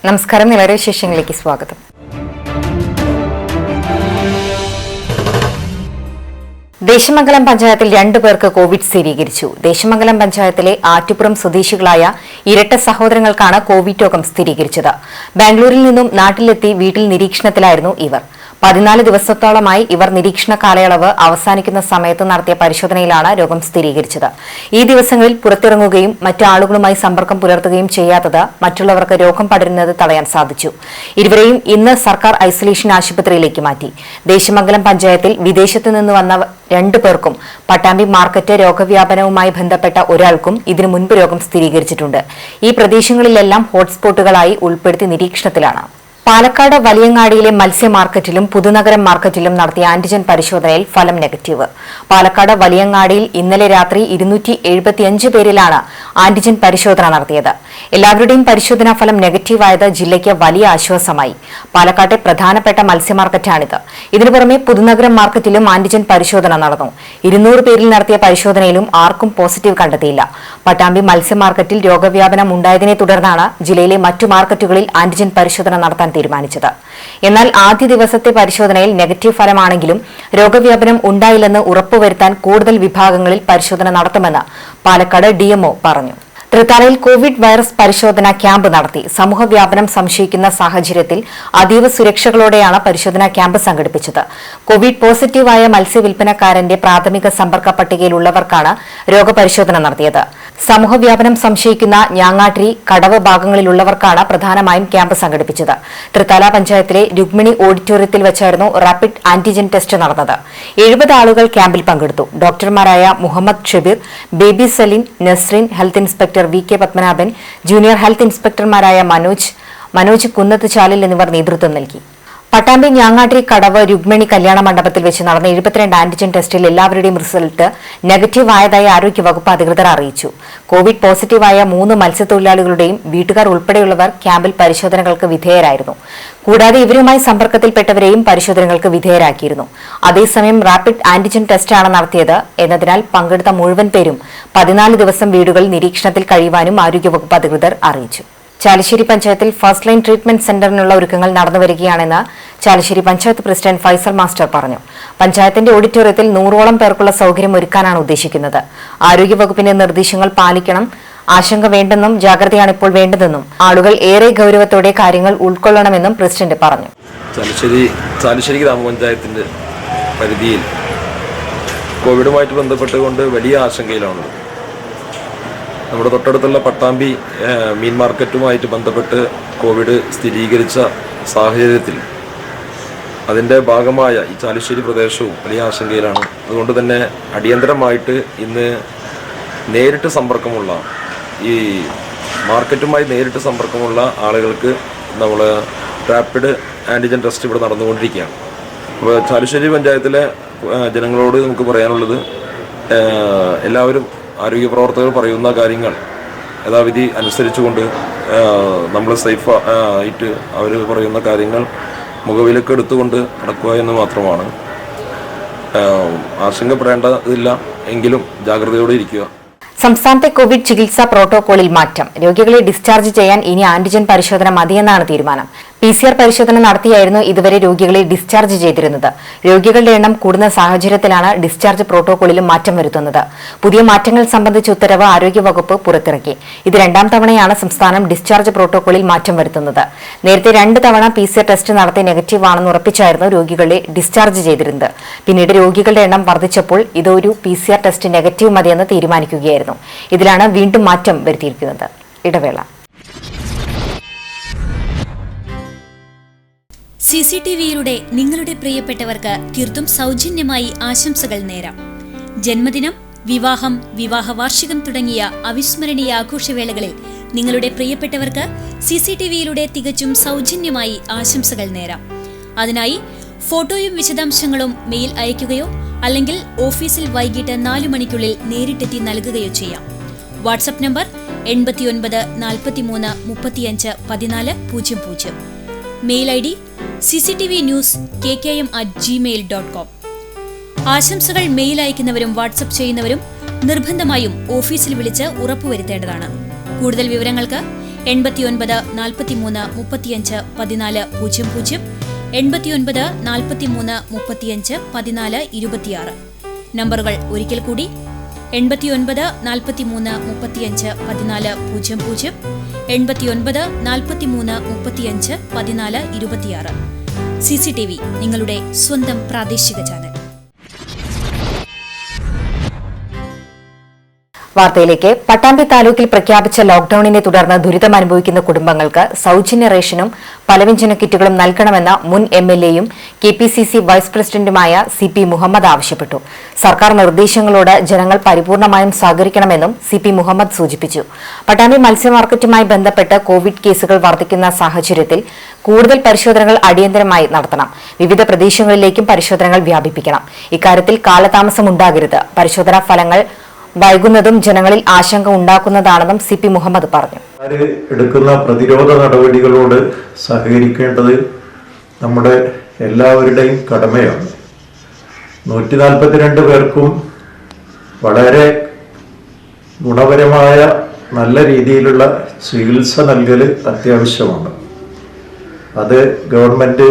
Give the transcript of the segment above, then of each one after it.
നമസ്കാരം. നിലവിലെ വിശേഷങ്ങളിലേക്ക് സ്വാഗതം. ദേശമംഗലം പഞ്ചായത്തിൽ 2 പേർക്ക് കോവിഡ് സ്ഥിരീകരിച്ചു. ദേശമംഗലം പഞ്ചായത്തിലെ ആറ്റുപുറം സ്വദേശികളായ ഇരട്ട സഹോദരങ്ങൾക്കാണ് കോവിഡ് രോഗം സ്ഥിരീകരിച്ചത്. ബാംഗ്ലൂരിൽ നിന്നും നാട്ടിലെത്തി വീട്ടിൽ നിരീക്ഷണത്തിലായിരുന്നു ഇവർ. 14 ദിവസത്തോളമായി ഇവർ നിരീക്ഷണ കാലയളവ് അവസാനിക്കുന്ന സമയത്ത് നടത്തിയ പരിശോധനയിലാണ് രോഗം സ്ഥിരീകരിച്ചത്. ഈ ദിവസങ്ങളിൽ പുറത്തിറങ്ങുകയും മറ്റു ആളുകളുമായി സമ്പർക്കം പുലർത്തുകയും ചെയ്യാത്തത് മറ്റുള്ളവർക്ക് രോഗം പടരുന്നത് തടയാൻ സാധിച്ചു. ഇരുവരെയും ഇന്ന് സർക്കാർ ഐസൊലേഷൻ ആശുപത്രിയിലേക്ക് മാറ്റി. ദേശമംഗലം പഞ്ചായത്തിൽ വിദേശത്ത് നിന്ന് വന്ന 2 പേർക്കും പട്ടാമ്പി മാർക്കറ്റ് രോഗവ്യാപനവുമായി ബന്ധപ്പെട്ട ഒരാൾക്കും ഇതിനു മുൻപ് രോഗം സ്ഥിരീകരിച്ചിട്ടുണ്ട്. ഈ പ്രദേശങ്ങളിലെല്ലാം ഹോട്ട്സ്പോട്ടുകളായി ഉൾപ്പെടുത്തി നിരീക്ഷണത്തിലാണ്. പാലക്കാട് വലിയങ്ങാടിയിലെ മത്സ്യ മാർക്കറ്റിലും പുതുനഗരം മാർക്കറ്റിലും നടത്തിയ ആന്റിജൻ പരിശോധനയിൽ ഫലം നെഗറ്റീവ്. പാലക്കാട് വലിയങ്ങാടിയിൽ ഇന്നലെ രാത്രി 275 പേരിലാണ് ആന്റിജൻ പരിശോധന നടത്തിയത്. എല്ലാവരുടെയും പരിശോധനാ ഫലം നെഗറ്റീവായത് ജില്ലയ്ക്ക് വലിയ ആശ്വാസമായി. പാലക്കാട്ടെ പ്രധാനപ്പെട്ട മത്സ്യ മാർക്കറ്റാണിത്. ഇതിനു പുറമെ പുതുനഗരം മാർക്കറ്റിലും ആന്റിജൻ പരിശോധന നടന്നു. 200 പേരിൽ നടത്തിയ പരിശോധനയിലും ആർക്കും പോസിറ്റീവ് കണ്ടെത്തിയില്ല. പട്ടാമ്പി മത്സ്യ മാർക്കറ്റിൽ രോഗവ്യാപനം ഉണ്ടായതിനെ തുടർന്നാണ് ജില്ലയിലെ മറ്റു മാർക്കറ്റുകളിൽ ആന്റിജൻ പരിശോധന നടത്താൻ തീരുമാനിച്ചത്. എന്നാൽ ആദ്യ ദിവസത്തെ പരിശോധനയിൽ നെഗറ്റീവ് ഫലമാണെങ്കിലും രോഗവ്യാപനം ഉണ്ടായില്ലെന്ന് ഉറപ്പുവരുത്താൻ കൂടുതൽ വിഭാഗങ്ങളിൽ പരിശോധന നടത്തുമെന്ന് പാലക്കാട് ഡിഎംഒ പറഞ്ഞു. തൃത്താലയിൽ കോവിഡ് വൈറസ് പരിശോധന ക്യാമ്പ് നടത്തി. സമൂഹവ്യാപനം സംശയിക്കുന്ന സാഹചര്യത്തിൽ അതീവ സുരക്ഷകളോടെയാണ് പരിശോധനാ ക്യാമ്പ് സംഘടിപ്പിച്ചത്. കോവിഡ് പോസിറ്റീവായ മത്സ്യവിൽപ്പനക്കാരന്റെ പ്രാഥമിക സമ്പർക്ക പട്ടികയിലുള്ളവർക്കാണ് രോഗപരിശോധന നടത്തിയത്. സമൂഹവ്യാപനം സംശയിക്കുന്ന ഞാങ്ങാട്ടിരി, കടവ് ഭാഗങ്ങളിലുള്ളവർക്കാണ് പ്രധാനമായും ക്യാമ്പ് സംഘടിപ്പിച്ചത്. തൃത്താല പഞ്ചായത്തിലെ രുക്മിണി ഓഡിറ്റോറിയത്തിൽ വെച്ചായിരുന്നു റാപ്പിഡ് ആന്റിജൻ ടെസ്റ്റ് നടന്നത്. 70 ആളുകൾ ക്യാമ്പിൽ പങ്കെടുത്തു. ഡോക്ടർമാരായ Muhammad Shabeer, Baby Saleen, Nasreen, health inspector VK Padmanabhan, junior health ഇൻസ്പെക്ടർമാരായ മനോജ് കുന്നത്ത് ചാലിൽ എന്നിവർ നേതൃത്വം നൽകി. പട്ടാമ്പി ഞാങ്ങാട്ടിരി കടവ് രുക്മിണി കല്യാണ മണ്ഡപത്തിൽ വെച്ച് നടന്ന 72 ആന്റിജൻ ടെസ്റ്റിൽ എല്ലാവരുടെയും റിസൾട്ട് നെഗറ്റീവ് ആയതായി ആരോഗ്യവകുപ്പ് അധികൃതർ അറിയിച്ചു. കോവിഡ് പോസിറ്റീവായ 3 മത്സ്യത്തൊഴിലാളികളുടെയും വീട്ടുകാർ ഉൾപ്പെടെയുള്ളവർ ക്യാമ്പിൽ പരിശോധനകൾക്ക് വിധേയരായിരുന്നു. കൂടാതെ ഇവരുമായി സമ്പർക്കത്തിൽപ്പെട്ടവരെയും പരിശോധനകൾക്ക് വിധേയരാക്കിയിരുന്നു. അതേസമയം റാപ്പിഡ് ആന്റിജൻ ടെസ്റ്റാണ് നടത്തിയത് എന്നതിനാൽ പങ്കെടുത്ത മുഴുവൻ പേരും 14 ദിവസം വീടുകളിൽ നിരീക്ഷണത്തിൽ കഴിയുവാനും ആരോഗ്യവകുപ്പ് അധികൃതർ അറിയിച്ചു. ചാലിശ്ശേരി പഞ്ചായത്തിൽ ഫസ്റ്റ് ലൈൻ ട്രീറ്റ്മെന്റ് സെന്ററിനുള്ള ഒരുക്കങ്ങൾ നടന്നുവരികയാണെന്ന് ചാലിശ്ശേരി പഞ്ചായത്ത് പ്രസിഡന്റ് ഫൈസൽ മാസ്റ്റർ പറഞ്ഞു. പഞ്ചായത്തിന്റെ ഓഡിറ്റോറിയത്തിൽ 100ഓളം പേർക്കുള്ള സൌകര്യം ഒരുക്കാനാണ് ഉദ്ദേശിക്കുന്നത്. ആരോഗ്യവകുപ്പിന്റെ നിർദ്ദേശങ്ങൾ പാലിക്കണം. ആശങ്ക വേണ്ടെന്നും ജാഗ്രതയാണ് ഇപ്പോൾ വേണ്ടതെന്നും ആളുകൾ ഏറെ ഗൌരവത്തോടെ കാര്യങ്ങൾ ഉൾക്കൊള്ളണമെന്നും പ്രസിഡന്റ് പറഞ്ഞു. ചാലിശ്ശേരി ഗ്രാമപഞ്ചായത്തിന്റെ പരിധിയിൽ കോവിഡുമായിട്ട് ബന്ധപ്പെട്ടുകൊണ്ട് വലിയ ആശങ്കയിലാണ്. നമ്മുടെ തൊട്ടടുത്തുള്ള പട്ടാമ്പി മീൻ മാർക്കറ്റുമായിട്ട് ബന്ധപ്പെട്ട് കോവിഡ് സ്ഥിരീകരിച്ച സാഹചര്യത്തിൽ അതിൻ്റെ ഭാഗമായ ഈ ചാലിശ്ശേരി പ്രദേശവും വലിയ ആശങ്കയിലാണ്. അതുകൊണ്ട് തന്നെ അടിയന്തരമായിട്ട് ഇന്ന് നേരിട്ട് സമ്പർക്കമുള്ള ഈ മാർക്കറ്റുമായി നേരിട്ട് സമ്പർക്കമുള്ള ആളുകൾക്ക് നമ്മൾ റാപ്പിഡ് ആൻറ്റിജൻ ടെസ്റ്റ് ഇവിടെ നടന്നുകൊണ്ടിരിക്കുകയാണ്. അപ്പോൾ ചാലിശ്ശേരി പഞ്ചായത്തിലെ ജനങ്ങളോട് നമുക്ക് പറയാനുള്ളത്, എല്ലാവരും ആരോഗ്യ പ്രവർത്തകർ പറയുന്ന കാര്യങ്ങൾ യഥാവിധി അനുസരിച്ചുകൊണ്ട് നമ്മൾ സേഫ് ആയിട്ട് അവർ പറയുന്ന കാര്യങ്ങൾ മുഖവിലക്ക് എടുത്തുകൊണ്ട് നടക്കുക എന്ന് മാത്രമാണ്. ആശങ്കപ്പെടേണ്ടതില്ല, എങ്കിലും ജാഗ്രതയോടെ ഇരിക്കുക. സംസ്ഥാനത്തെ കോവിഡ് ചികിത്സാ പ്രോട്ടോകോളിൽ മാറ്റം. രോഗികളെ ഡിസ്ചാർജ് ചെയ്യാൻ ഇനി ആന്റിജൻ പരിശോധന മതിയെന്നാണ് തീരുമാനം. PCR പരിശോധന നടത്തിയായിരുന്നു ഇതുവരെ രോഗികളെ ഡിസ്ചാർജ് ചെയ്തിരുന്നത്. രോഗികളുടെ എണ്ണം കൂടുന്ന സാഹചര്യത്തിലാണ് ഡിസ്ചാർജ് പ്രോട്ടോകോളിലും മാറ്റം വരുത്തുന്നത്. പുതിയ മാറ്റങ്ങൾ സംബന്ധിച്ച ഉത്തരവ് ആരോഗ്യവകുപ്പ് പുറത്തിറക്കി. ഇത് 2ാം തവണയാണ് സംസ്ഥാനം ഡിസ്ചാർജ് പ്രോട്ടോകോളിൽ മാറ്റം വരുത്തുന്നത്. നേരത്തെ 2 തവണ PCR ടെസ്റ്റ് നടത്തി നെഗറ്റീവ് ആണെന്ന് ഉറപ്പിച്ചായിരുന്നു രോഗികളെ ഡിസ്ചാർജ് ചെയ്തിരുന്നത്. പിന്നീട് രോഗികളുടെ എണ്ണം വർദ്ധിച്ചപ്പോൾ ഇതൊരു PCR ടെസ്റ്റ് നെഗറ്റീവ് മതിയെന്ന് തീരുമാനിക്കുകയായിരുന്നു. ഇതിലാണ് വീണ്ടും മാറ്റം വരുത്തിയിരിക്കുന്നത്. ഇടവേള. CCTVയിലൂടെ നിങ്ങളുടെ പ്രിയപ്പെട്ടവർക്ക് തീർത്തും സൗജന്യമായി ആശംസകൾ നേരാം. ജന്മദിനം, വിവാഹം, വിവാഹ വാർഷികം തുടങ്ങിയ അവിസ്മരണീയ ആഘോഷവേളകളിൽ നിങ്ങളുടെ പ്രിയപ്പെട്ടവർക്ക് CCTVയിലൂടെ തികച്ചും സൗജന്യമായി ആശംസകൾ നേരാം. അതിനായി ഫോട്ടോയും വിശദാംശങ്ങളും മെയിൽ അയയ്ക്കുകയോ അല്ലെങ്കിൽ ഓഫീസിൽ വൈകിട്ട് 4 മണിക്കുള്ളിൽ നേരിട്ടെത്തി നൽകുകയോ ചെയ്യാം. WhatsApp number 89 43 35 14 00. Mail ID cctvnews@gmail.com. ആശംസകൾ മെയിൽ അയക്കുന്നവരും വാട്സ്ആപ്പ് ചെയ്യുന്നവരും നിർബന്ധമായും ഓഫീസിൽ വിളിച്ച് ഉറപ്പുവരുത്തേണ്ടതാണ്. കൂടുതൽ വിവരങ്ങൾക്ക് 89 43 35 14 00, 89 43 35 14 26. നമ്പറുകൾ ഒരിക്കൽ കൂടി: 89 43 35 14 00, 89 43 35 14 26. CCTV, നിങ്ങളുടെ സ്വന്തം പ്രാദേശിക ചാനൽ. വാർത്തയിലേക്ക്. പട്ടാമ്പി താലൂക്കിൽ പ്രഖ്യാപിച്ച ലോക്ഡൌണിനെ തുടർന്ന് ദുരിതം അനുഭവിക്കുന്ന കുടുംബങ്ങൾക്ക് സൌജന്യ റേഷനും പലവ്യഞ്ജന കിറ്റുകളും നൽകണമെന്ന് മുൻ MLA-യും KPCC വൈസ് പ്രസിഡന്റുമായ CP മുഹമ്മദ് ആവശ്യപ്പെട്ടു. സർക്കാർ നിർദ്ദേശങ്ങളോട് ജനങ്ങൾ പരിപൂർണമായും സഹകരിക്കണമെന്നും CP മുഹമ്മദ് സൂചിപ്പിച്ചു. പട്ടാമ്പി മത്സ്യമാർക്കറ്റുമായി ബന്ധപ്പെട്ട് കോവിഡ് കേസുകൾ വർദ്ധിക്കുന്ന സാഹചര്യത്തിൽ കൂടുതൽ പരിശോധനകൾ അടിയന്തരമായി നടത്തണം. വിവിധ പ്രദേശങ്ങളിലേക്കും പരിശോധനകൾ വ്യാപിപ്പിക്കണം. ഇക്കാര്യത്തിൽ കാലതാമസം ഉണ്ടാകരുത്. പരിശോധനാ ഫലങ്ങൾ വൈകുന്നതും ജനങ്ങളിൽ ആശങ്ക ഉണ്ടാക്കുന്നതാണെന്നും CP മുഹമ്മദ് പറഞ്ഞു. എടുക്കുന്ന പ്രതിരോധ നടപടികളോട് സഹകരിക്കേണ്ടത് നമ്മുടെ എല്ലാവരുടെയും കടമയാണ്. 142 പേർക്കും വളരെ ഗുണപരമായ നല്ല രീതിയിലുള്ള ചികിത്സ നൽകൽ അത്യാവശ്യമാണ്. അത് ഗവൺമെൻറ്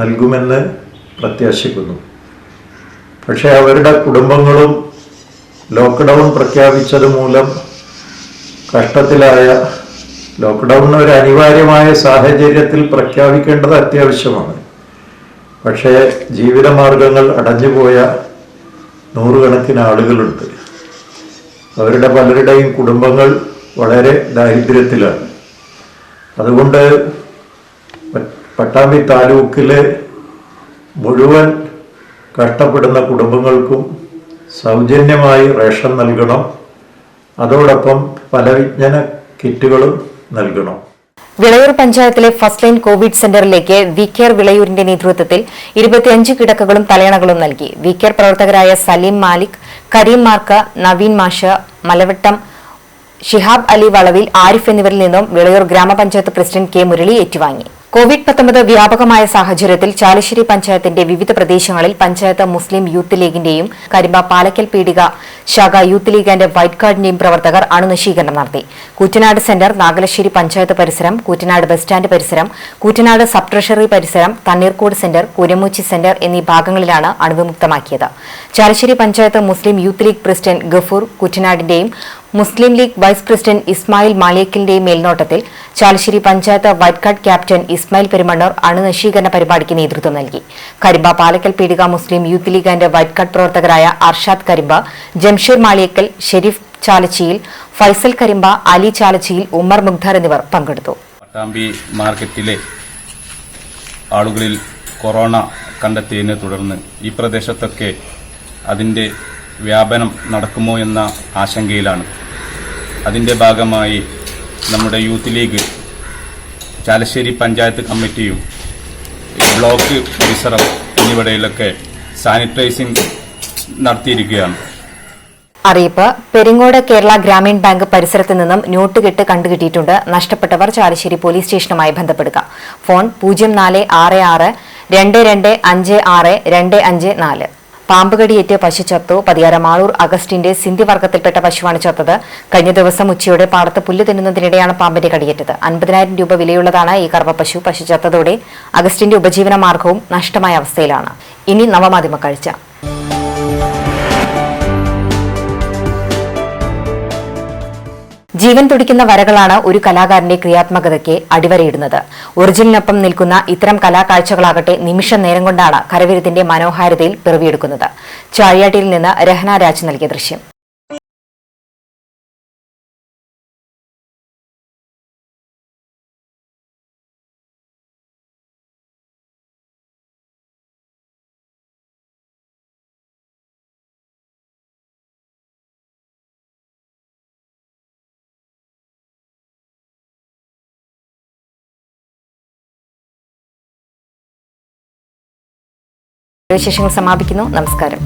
നൽകുമെന്ന് പ്രത്യാശിക്കുന്നു. പക്ഷേ അവരുടെ കുടുംബങ്ങളും ലോക്ക്ഡൗൺ പ്രഖ്യാപിച്ചത് മൂലം കഷ്ടത്തിലായ, ലോക്ക്ഡൗൺ ഒരു അനിവാര്യമായ സാഹചര്യത്തിൽ പ്രഖ്യാപിക്കേണ്ടത് അത്യാവശ്യമാണ്. പക്ഷേ ജീവിതമാർഗങ്ങൾ അടഞ്ഞുപോയ നൂറുകണക്കിന് ആളുകളുണ്ട്. അവരുടെ പലരുടെയും കുടുംബങ്ങൾ വളരെ ദാരിദ്ര്യത്തിലാണ്. അതുകൊണ്ട് പട്ടാമ്പി താലൂക്കിലെ മുഴുവൻ കഷ്ടപ്പെടുന്ന കുടുംബങ്ങൾക്കും സൗജന്യമായി റേഷൻ നൽകണം. അതോടൊപ്പം പലവ്യഞ്ജന കിറ്റുകളും നൽകണം. വിളയൂർ പഞ്ചായത്തിലെ ഫസ്റ്റ് ലൈൻ കോവിഡ് സെന്ററിലേക്ക് വികെയർ വിളയൂരിന്റെ നേതൃത്വത്തിൽ 25 കിടക്കകളും തലയണകളും നൽകി. വികെയർ പ്രവർത്തകരായ സലീം മാലിക്, കരീം മാർക്ക്, നവീൻ മാഷ്, മലവട്ടം, ഷിഹാബ് അലി വളവിൽ, ആരിഫ് എന്നിവരിൽ നിന്നും വിളയൂർ ഗ്രാമപഞ്ചായത്ത് പ്രസിഡന്റ് K മുരളി ഏറ്റുവാങ്ങി. കോവിഡ്-19 വ്യാപകമായ സാഹചര്യത്തിൽ ചാലിശ്ശേരി പഞ്ചായത്തിന്റെ വിവിധ പ്രദേശങ്ങളിൽ പഞ്ചായത്ത് മുസ്ലിം യൂത്ത് ലീഗിന്റെയും കരിമ്പ പാലക്കൽ പീടിക ശാഖ യൂത്ത് ലീഗ് ആൻഡ് വൈറ്റ് കാർഡിന്റെയും പ്രവർത്തകർ അണുനശീകരണം നടത്തി. കൂറ്റനാട് സെന്റർ, നാഗലശ്ശേരി പഞ്ചായത്ത് പരിസരം, കൂറ്റനാട് ബസ് സ്റ്റാൻഡ് പരിസരം, കൂറ്റനാട് സബ് ട്രഷറി പരിസരം, തണ്ണീർക്കോട് സെന്റർ, കുരമൂച്ചി സെന്റർ എന്നീ ഭാഗങ്ങളിലാണ് അണുവിമുക്തമാക്കിയത്. Chalissery panchayat Muslim Youth League president Gafoor കൂറ്റനാടിന്റെയും Muslim League vice president Ismail മാളിയക്കലിന്റെയും മേൽനോട്ടത്തിൽ Chalissery panchayat white card captain Ismail Perumannur അണുനശീകരണ പരിപാടിക്ക് നേതൃത്വം നൽകി. Karimba Palakkal Peedika Muslim Youth League and white card പ്രവർത്തകരായ അർഷാദ് കരിമ്പ, ജംഷീർ മാളിയക്കൽ, ഷെരീഫ് ചാലച്ചിയിൽ, ഫൈസൽ കരിമ്പ, അലി ചാലച്ചിയിൽ, ഉമ്മർ മുഗ്ധാർ എന്നിവർ പങ്കെടുത്തു. പട്ടാമ്പി മാർക്കറ്റിലെ ആളുകളിൽ കൊറോണ കണ്ടെത്തിയതിനെ തുടർന്ന് ഈ പ്രദേശത്തൊക്കെ അതിൻ്റെ വ്യാപനം നടക്കുമോ എന്ന ആശങ്കയിലാണ്. അതിൻ്റെ ഭാഗമായി നമ്മുടെ യൂത്ത് ലീഗ്, ചാലശ്ശേരി പഞ്ചായത്ത് കമ്മിറ്റിയും ബ്ലോക്ക് പരിസരം എന്നിവിടയിലൊക്കെ സാനിറ്റൈസിംഗ് നടത്തിയിരിക്കുകയാണ്. അറിയിപ്പ്: പെരിങ്ങോട് കേരള ഗ്രാമീൺ ബാങ്ക് പരിസരത്ത് നിന്നും നോട്ടുകെട്ട് കണ്ടുകിട്ടിയിട്ടുണ്ട്. നഷ്ടപ്പെട്ടവർ ചാലിശ്ശേരി പോലീസ് സ്റ്റേഷനുമായി ബന്ധപ്പെടുക. ഫോൺ 0466 2256 254. പാമ്പുകടിയേറ്റ് പശു ചത്തു. പതിയാരം മാളൂർ അഗസ്റ്റിന്റെ സിന്ധി വർഗത്തിൽപ്പെട്ട പശുവാണ് ചത്തത്. കഴിഞ്ഞ ദിവസം ഉച്ചയോടെ പാടത്ത് പുല്ല് തിന്നുന്നതിനിടെയാണ് പാമ്പിന്റെ കടിയേറ്റത്. 50,000 രൂപ വിലയുള്ളതാണ് ഈ കറവ പശു. പശു ചത്തതോടെ അഗസ്റ്റിന്റെ ഉപജീവന മാർഗവും നഷ്ടമായ അവസ്ഥയിലാണ്. ഇനി നവമാധ്യമ കാഴ്ച. ജീവൻ തുടിക്കുന്ന വരകളാണ് ഒരു കലാകാരന്റെ ക്രിയാത്മകതയ്ക്ക് അടിവരയിടുന്നത്. ഒറിജിനലിനൊപ്പം നിൽക്കുന്ന ഇത്തരം കലാകാഴ്ചകളാകട്ടെ നിമിഷ നേരം കൊണ്ടാണ് കരവിരുതിന്റെ മനോഹാരിതയിൽ പിറവിയെടുക്കുന്നത്. ചാഴിയാട്ടിയിൽ നിന്ന് രഹന രാജ് നൽകിയ ദൃശ്യം. വിശേഷങ്ങൾ സമാപിക്കുന്നു. നമസ്കാരം.